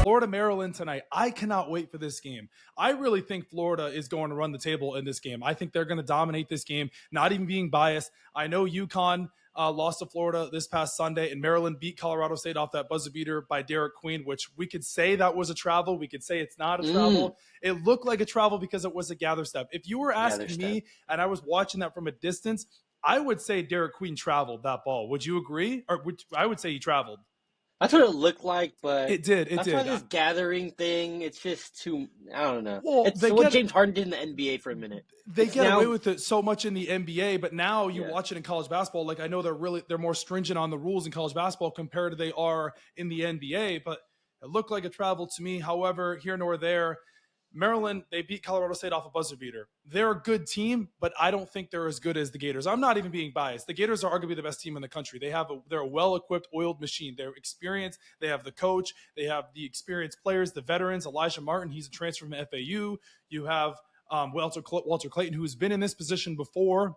Florida, Maryland tonight. I cannot wait for this game. I really think Florida is going to run the table in this game. I think they're going to dominate this game, not even being biased. I know UConn lost to Florida this past Sunday, and Maryland beat Colorado State off that buzzer beater by Derek Queen, which we could say that was a travel. We could say it's not a travel. It looked like a travel because it was a gather step. If you were asking me, and I was watching that from a distance, I would say Derek Queen traveled that ball. Would you agree? Or I would say he traveled. That's what it looked like, but it did. That's why this gathering thing, it's just too, I don't know. Well, it's what James Harden did in the NBA for a minute. They get away with it so much in the NBA, but now you watch it in college basketball. Like, I know they're more stringent on the rules in college basketball compared to they are in the NBA, but it looked like a travel to me. However, here nor there, Maryland, they beat Colorado State off a buzzer beater. They're a good team, but I don't think they're as good as the Gators. I'm not even being biased. The Gators are arguably the best team in the country. They're a well-equipped, oiled machine. They're experienced. They have the coach. They have the experienced players, the veterans. Elijah Martin, he's a transfer from FAU. You have Walter Clayton, who's been in this position before.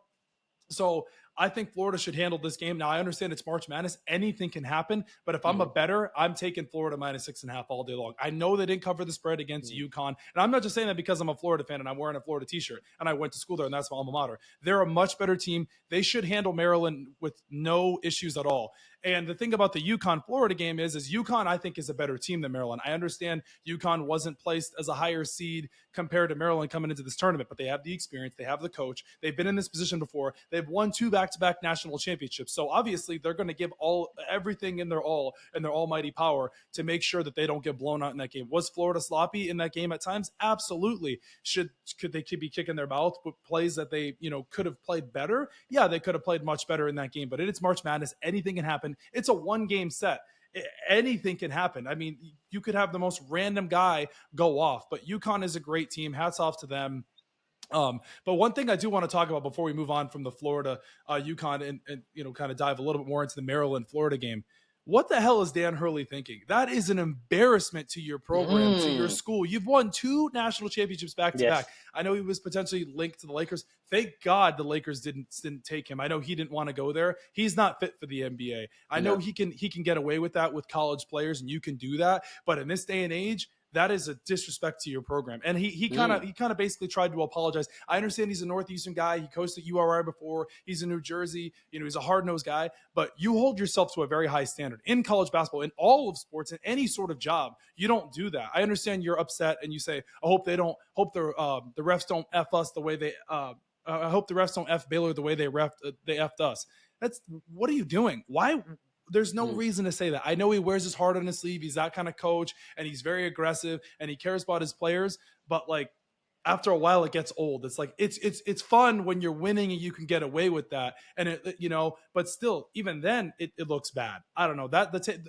So I think Florida should handle this game. Now, I understand it's March Madness. Anything can happen. But if I'm a bettor, I'm taking Florida -6.5 all day long. I know they didn't cover the spread against UConn. And I'm not just saying that because I'm a Florida fan and I'm wearing a Florida t-shirt and I went to school there and that's my alma mater. They're a much better team. They should handle Maryland with no issues at all. And the thing about the UConn-Florida game is UConn, I think, is a better team than Maryland. I understand UConn wasn't placed as a higher seed compared to Maryland coming into this tournament, but they have the experience. They have the coach. They've been in this position before. They've won 2 back-to-back national championships. So obviously they're going to give everything in their almighty power to make sure that they don't get blown out in that game. Was Florida sloppy in that game at times? Absolutely. Could they be kicking their mouth with plays that they could have played better? Yeah, they could have played much better in that game, but it's March Madness. Anything can happen. It's a 1-game set. Anything can happen. I mean, you could have the most random guy go off, but UConn is a great team. Hats off to them. But one thing I do want to talk about before we move on from the Florida UConn and kind of dive a little bit more into the Maryland Florida game. What the hell is Dan Hurley thinking? That is an embarrassment to your program, to your school. You've won 2 national championships back-to-back. I know he was potentially linked to the Lakers. Thank God the Lakers didn't take him. I know he didn't want to go there. He's not fit for the NBA. I know he can get away with that with college players, and you can do that. But in this day and age, that is a disrespect to your program. And he kind of basically tried to apologize. I understand he's a Northeastern guy. He coached at URI before. He's in New Jersey. He's a hard-nosed guy. But you hold yourself to a very high standard in college basketball, in all of sports, in any sort of job. You don't do that. I understand you're upset and you say, I hope the refs don't F us the way they I hope the refs don't F Baylor the way they F'd us. What are you doing? Why? There's no reason to say that. I know he wears his heart on his sleeve. He's that kind of coach, and he's very aggressive, and he cares about his players. But like, after a while, it gets old. It's like it's fun when you're winning and you can get away with that, and But still, even then, it looks bad. I don't know.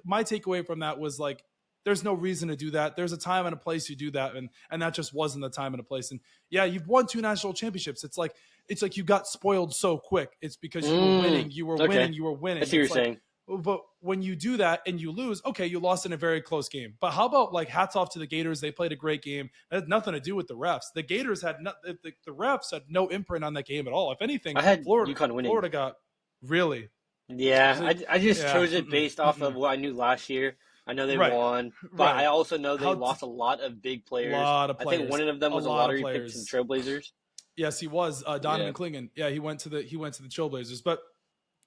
My takeaway from that was like, there's no reason to do that. There's a time and a place you do that, and that just wasn't the time and a place. And yeah, you've won 2 national championships. It's like you got spoiled so quick. It's because you were winning. You were winning. You were winning. I see what you're saying. But when you do that and you lose, okay, you lost in a very close game. But how about hats off to the Gators? They played a great game. It had nothing to do with the refs. The Gators the refs had no imprint on that game at all. If anything, I had UConn winning. Florida got really. Yeah, I just chose it based off of what I knew last year. I know they won, but I also know they lost a lot of big players. I think one of them was a lottery pick to the Trailblazers. Yes, he was. Donovan Clingan. Yeah, he went to the Trailblazers. But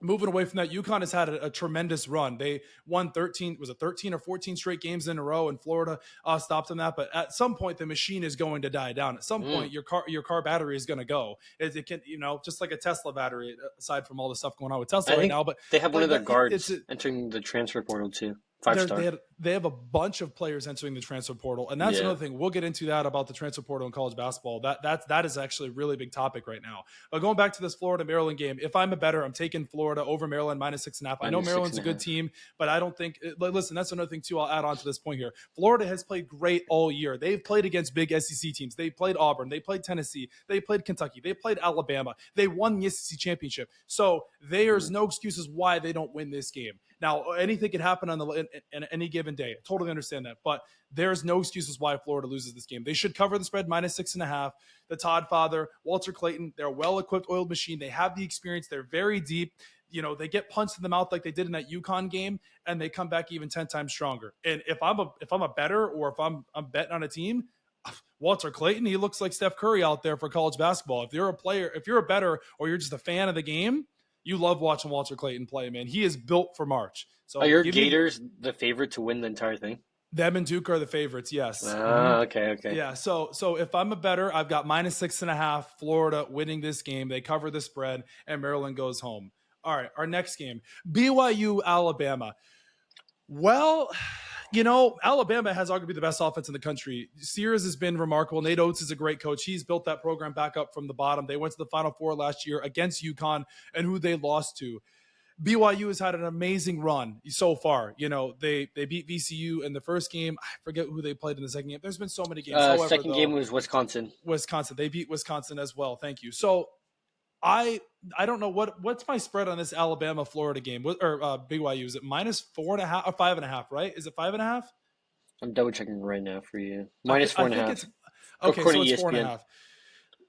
moving away from that, UConn has had a tremendous run. They won 13 or 14 straight games in a row, and Florida stopped them that. But at some point, the machine is going to die down. At some point, your car battery is going to go. It can, just like a Tesla battery, aside from all the stuff going on with Tesla right now. But they have one of their guards entering the transfer portal too. 5-star. They have a bunch of players entering the transfer portal, and that's another thing. We'll get into that about the transfer portal in college basketball. That is actually a really big topic right now. But going back to this Florida Maryland game, if I'm a bettor, I'm taking Florida over Maryland -6.5. I know Maryland's a good team, but I don't think. Listen, that's another thing too. I'll add on to this point here. Florida has played great all year. They've played against big SEC teams. They played Auburn. They played Tennessee. They played Kentucky. They played Alabama. They won the SEC championship. So there's no excuses why they don't win this game. Now, anything can happen on any given day. I totally understand that. But there's no excuses why Florida loses this game. They should cover the spread -6.5. The Todd father, Walter Clayton, they're a well-equipped oiled machine. They have the experience. They're very deep. they get punched in the mouth like they did in that UConn game, and they come back even 10 times stronger. And if I'm a bettor, or if I'm betting on a team, Walter Clayton, he looks like Steph Curry out there for college basketball. If you're a bettor, or you're just a fan of the game, you love watching Walter Clayton play, man. He is built for March. So are your Gators the favorite to win the entire thing? Them and Duke are the favorites, yes. Okay. Yeah, so if I'm a bettor, I've got -6.5, Florida winning this game. They cover the spread, and Maryland goes home. All right, our next game, BYU, Alabama. Well, Alabama has arguably the best offense in the country. Sears has been remarkable. Nate Oates is a great coach. He's built that program back up from the bottom. They went to the Final Four last year against UConn, and who they lost to. BYU has had an amazing run so far. They beat VCU in the first game. I forget who they played in the second game. There's been so many games. However, second game was Wisconsin. They beat Wisconsin as well. Thank you. So I don't know what's my spread on this Alabama Florida game, or BYU. Is it -4.5 or 5.5? Right? Is it 5.5? I'm double checking right now for you. -4.5. Okay, so it's 4.5.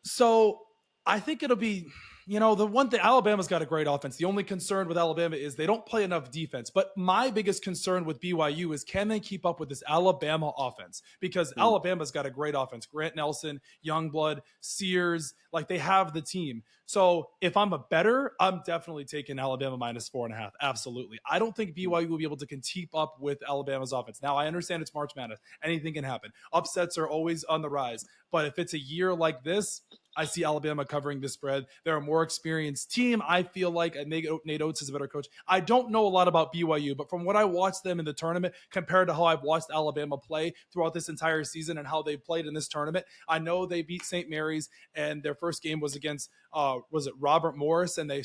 So I think it'll be. The one thing, Alabama's got a great offense. The only concern with Alabama is they don't play enough defense. But my biggest concern with BYU is, can they keep up with this Alabama offense? Because Alabama's got a great offense. Grant Nelson, Youngblood, Sears, they have the team. So if I'm a bettor, I'm definitely taking Alabama -4.5. Absolutely. I don't think BYU will be able to keep up with Alabama's offense. Now, I understand it's March Madness. Anything can happen. Upsets are always on the rise. But if it's a year like this, I see Alabama covering the spread. They're a more experienced team. I feel like Nate Oates is a better coach. I don't know a lot about BYU, but from what I watched them in the tournament compared to how I've watched Alabama play throughout this entire season and how they played in this tournament, I know they beat St. Mary's, and their first game was against was it Robert Morris, and they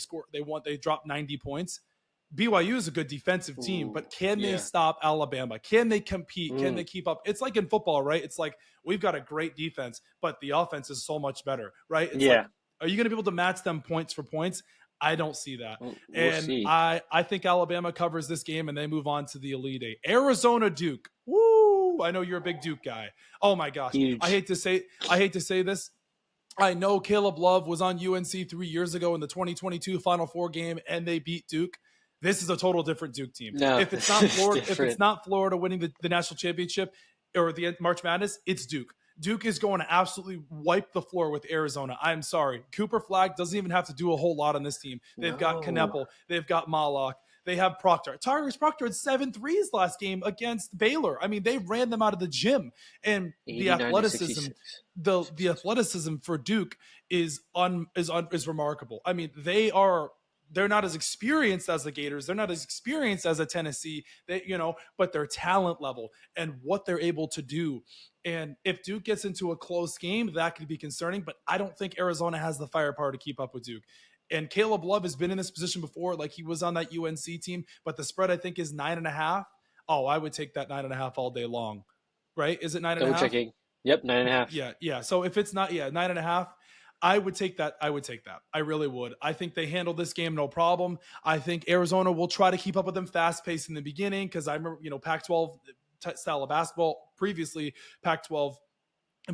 dropped 90 points. BYU is a good defensive team, but can they stop Alabama? Can they compete? Can they keep up? It's like in football, right? It's like we've got a great defense, but the offense is so much better, right? It's like, are you going to be able to match them points for points? I don't see that. We'll see. I think Alabama covers this game, and they move on to the Elite Eight. Arizona Duke. Woo! I know you're a big Duke guy. Oh my gosh. Huge. I hate to say this. I know Caleb Love was on UNC 3 years ago in the 2022 Final Four game, and they beat Duke. This is a total different Duke team. No, if it's not Florida winning the national championship or the March Madness, it's Duke. Duke is going to absolutely wipe the floor with Arizona. I'm sorry. Cooper Flagg doesn't even have to do a whole lot on this team. They've got Kneppel. They've got Malak. They have Proctor. Tyrese Proctor had 7 threes last game against Baylor. I mean, they ran them out of the gym. And the athleticism, the athleticism for Duke is remarkable. I mean, they're not as experienced as the Gators. They're not as experienced as a Tennessee, but their talent level and what they're able to do. And if Duke gets into a close game, that could be concerning, but I don't think Arizona has the firepower to keep up with Duke. And Caleb Love has been in this position before, like he was on that UNC team, but the spread I think is 9.5. Oh, I would take that 9.5 all day long, right? Is it 9.5? Double checking. Yep, 9.5. Yeah. So if it's not, 9.5. I would take that. I really would. I think they handle this game no problem. I think Arizona will try to keep up with them fast-paced in the beginning because I remember, Pac-12 style of basketball, previously Pac-12.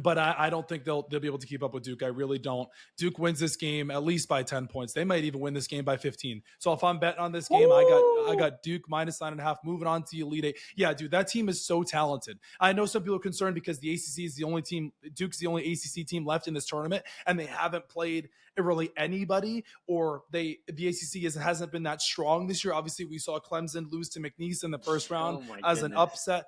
But I don't think they'll be able to keep up with Duke. I really don't. Duke wins this game at least by 10 points. They might even win this game by 15. So if I'm betting on this game, I got Duke -9.5 moving on to Elite Eight. Yeah, dude, that team is so talented. I know some people are concerned because the ACC is the only team, Duke's the only ACC team left in this tournament, and they haven't played really anybody, or the ACC hasn't been that strong this year. Obviously, we saw Clemson lose to McNeese in the first round as an upset.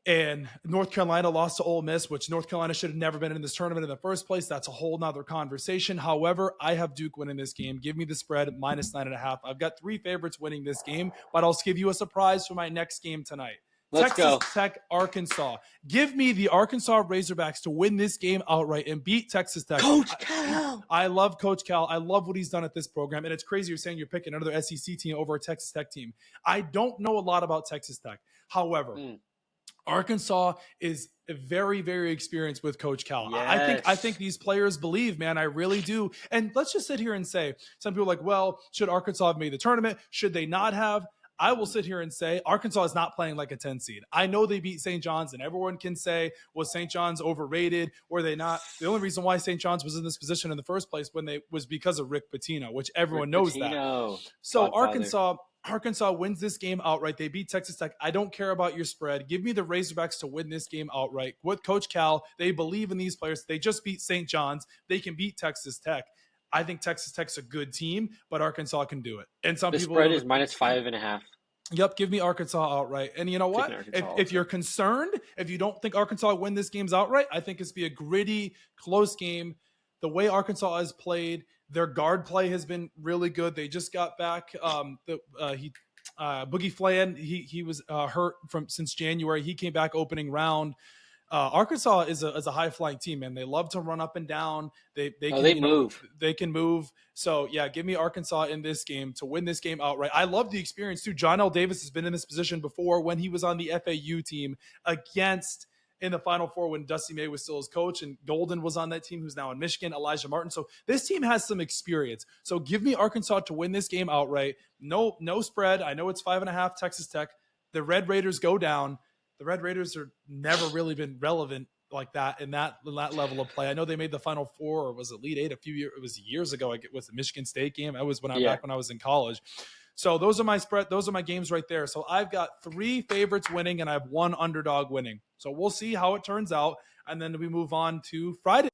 And North Carolina lost to Ole Miss, which North Carolina should have never been in this tournament in the first place. That's a whole nother conversation. However, I have Duke winning this game. Give me the spread -9.5. I've got 3 favorites winning this game, but I'll give you a surprise for my next game tonight. Texas Tech, Arkansas. Give me the Arkansas Razorbacks to win this game outright and beat Texas Tech. Coach Cal. I love Coach Cal. I love what he's done at this program. And it's crazy you're saying you're picking another SEC team over a Texas Tech team. I don't know a lot about Texas Tech. However, Arkansas is very, very experienced with Coach Cal. Yes. I think these players believe, man. I really do. And let's just sit here and say, some people are like, well, should Arkansas have made the tournament? Should they not have? I will sit here and say Arkansas is not playing like a 10 seed. I know they beat St. John's, and everyone can say, was St. John's overrated? Were they not? The only reason why St. John's was in this position in the first place was because of Rick Pitino, which everyone knows that. So Arkansas wins this game outright. They beat Texas Tech. I don't care about your spread. Give me the Razorbacks to win this game outright. With Coach Cal, they believe in these players. They just beat St. John's. They can beat Texas Tech. I think Texas Tech's a good team, but Arkansas can do it. And the spread is -5.5. Yep, give me Arkansas outright. And you know what? If you're concerned, if you don't think Arkansas will win this game's outright, I think it's be a gritty, close game. The way Arkansas has played, their guard play has been really good. They just got back. Boogie Flan, he was hurt since January. He came back opening round. Arkansas is a high flying team, and they love to run up and down. They can move. So yeah, give me Arkansas in this game to win this game outright. I love the experience too. John L. Davis has been in this position before when he was on the FAU team in the Final Four when Dusty May was still his coach, and Golden was on that team, who's now in Michigan, Elijah Martin. So this team has some experience. So give me Arkansas to win this game outright. No spread. I know it's 5.5 Texas Tech. The Red Raiders go down. The Red Raiders are never really been relevant like that in that level of play. I know they made the Final Four, or was it Elite Eight it was years ago. It was the Michigan State game. That was back when I was in college. So those are my spread. Those are my games right there. So I've got 3 favorites winning, and I have 1 underdog winning. So we'll see how it turns out. And then we move on to Friday.